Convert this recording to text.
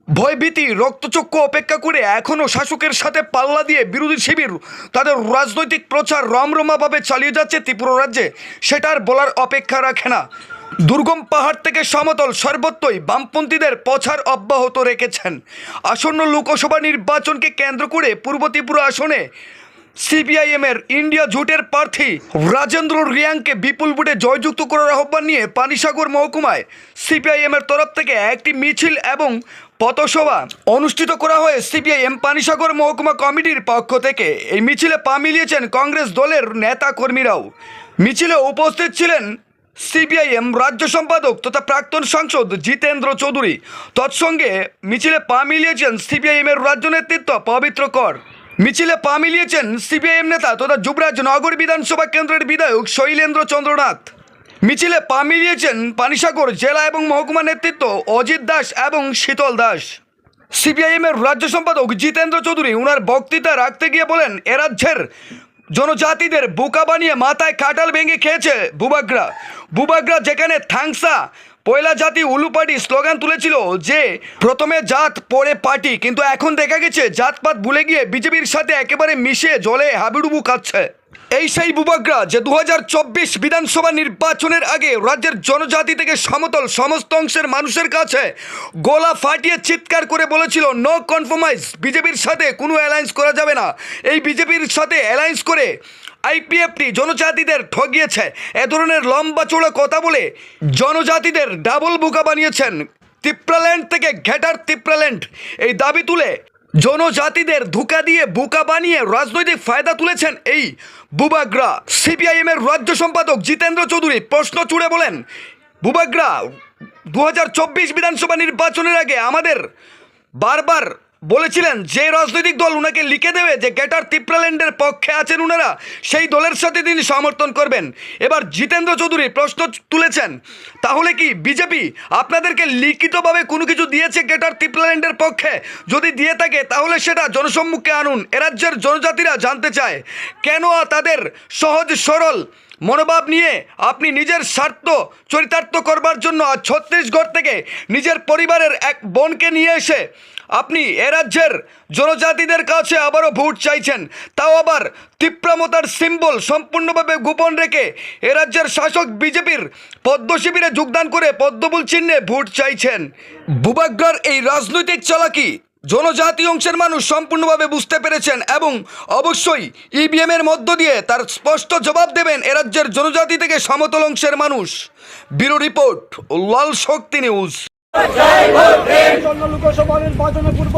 ভয়ভীতি রক্তচক্ষু অপেক্ষা করে এখনও শাসকের সাথে পাল্লা দিয়ে বিরোধী শিবির তাদের রাজনৈতিক প্রচার রমরমাভাবে চালিয়ে যাচ্ছে ত্রিপুরা রাজ্যে, সেটার বলার অপেক্ষা রাখে না। দুর্গম পাহাড় থেকে সমতল সর্বত্রই বামপন্থীদের প্রচার অব্যাহত রেখেছেন। আসন্ন লোকসভা নির্বাচনকে কেন্দ্র করে পূর্ব ত্রিপুরা আসনে সিপিআইএমের ইন্ডিয়া জোটের প্রার্থী রাজেন্দ্র রিয়াংকে বিপুল ভোটে জয়যুক্ত করার আহ্বান নিয়ে পানিসাগর মহকুমায় সিপিআইএমের তরফ থেকে একটি মিছিল এবং পথসভা অনুষ্ঠিত করা হয় সিপিআইএম পানিসাগর মহকুমা কমিটির পক্ষ থেকে। এই মিছিলে পা মিলিয়েছেন কংগ্রেস দলের নেতা কর্মীরাও। মিছিলে উপস্থিত ছিলেন সিপিআইএম রাজ্য সম্পাদক তথা প্রাক্তন সাংসদ জিতেন্দ্র চৌধুরী। তৎসঙ্গে মিছিলে পা মিলিয়েছেন সিপিআইএমের রাজ্য নেতৃত্ব পবিত্র কর। মিছিলে পা মিলিয়েছেন সিপিআইএম নেতা তথা যুবরাজ নগর বিধানসভা কেন্দ্রের বিধায়ক শৈলেন্দ্র চন্দ্রনাথ। মিছিলে পা মিলিয়েছেন পানিসাগর জেলা এবং মহকুমা নেতৃত্ব অজিত দাস এবং শীতল দাস। সিপিআইএমের রাজ্য সম্পাদক জিতেন্দ্র চৌধুরী ওনার বক্তৃতা রাখতে গিয়ে বলেন, এ রাজ্যের জনজাতিদের বোকা বানিয়ে মাথায় কাঁঠাল ভেঙে খেয়েছে বুবাগ্রা, যেখানে থাংসা পয়লা জাতি উলুপাটি স্লোগান তুলেছিল যে প্রথমে জাত পরে পার্টি, কিন্তু এখন দেখা গেছে জাতপাত ভুলে গিয়ে বিজেপির সাথে একেবারে মিশে জলে হাবিডুবু খাচ্ছে। এই সেই বুবাগ্রা যে 2024 বিধানসভা নির্বাচনের আগে রাজ্যের জনজাতি থেকে সমতল সমস্ত অংশের মানুষের কাছে গলা ফাটিয়ে চিৎকার করে বলেছিল নো কনফার্মাইজ, বিজেপির সাথে কোনো অ্যালায়েন্স করা যাবে না। এই বিজেপির সাথে অ্যালায়েন্স করে আইপিএফটি জনজাতিদের ঠগিয়েছে। এ ধরনের লম্বা চৌড়া কথা বলে জনজাতিদের ডাবল বোকা বানিয়েছেন। ত্রিপ্রাল্যান্ড থেকে ঘেটার ত্রিপ্রাল্যান্ড এই দাবি তুলে জনজাতিদের ধোঁকা দিয়ে বোকা বানিয়ে রাজনৈতিক ফায়দা তুলেছেন এই বুবাগ্রা। সিপিআইএমের রাজ্য সম্পাদক জিতেন্দ্র চৌধুরী প্রশ্ন ছুড়ে বলেন, বুবাগ্রা 2024 বিধানসভা নির্বাচনের আগে আমাদের বারবার বলেছিলেন যে রাজনৈতিক দল উনাকে লিখে দেবে যে গেটার ত্রিপ্রাল্যান্ডের পক্ষে আছেন উনারা, সেই দলের সাথে তিনি সমর্থন করবেন। এবার জিতেন্দ্র চৌধুরী প্রশ্ন তুলেছেন, তাহলে কি বিজেপি আপনাদেরকে লিখিতভাবে কোনো কিছু দিয়েছে গেটার ত্রিপ্রাল্যান্ডের পক্ষে? যদি দিয়ে থাকে তাহলে সেটা জনসম্মুখে আনুন। এ রাজ্যের জনজাতিরা জানতে চায় কেন তাদের সহজ সরল মনোভাব নিয়ে আপনি নিজের স্বার্থ চরিতার্থ করবার জন্য ছত্তিশগড় থেকে নিজের পরিবারের এক বোনকে নিয়ে এসে আপনি এ রাজ্যের জনজাতিদের কাছে আবারও ভোট চাইছেন, তাও আবার তীব্রমতার সিম্বল সম্পূর্ণভাবে গোপন রেখে এ রাজ্যের শাসক বিজেপির পদ্ম শিবিরে যোগদান করে পদ্মফুল চিহ্নে ভোট চাইছেন। বুবাগ্রার এই রাজনৈতিক চালাকি জনজাতি অংশের মানুষ সম্পূর্ণভাবে বুঝতে পেরেছেন এবং অবশ্যই ইভিএমের মধ্য দিয়ে তার স্পষ্ট জবাব দেবেন এ রাজ্যের জনজাতি থেকে সমতল অংশের মানুষ। ব্যুরো রিপোর্ট, লাল শক্তি নিউজ। লোকসভা নির্বাচনের পূর্ব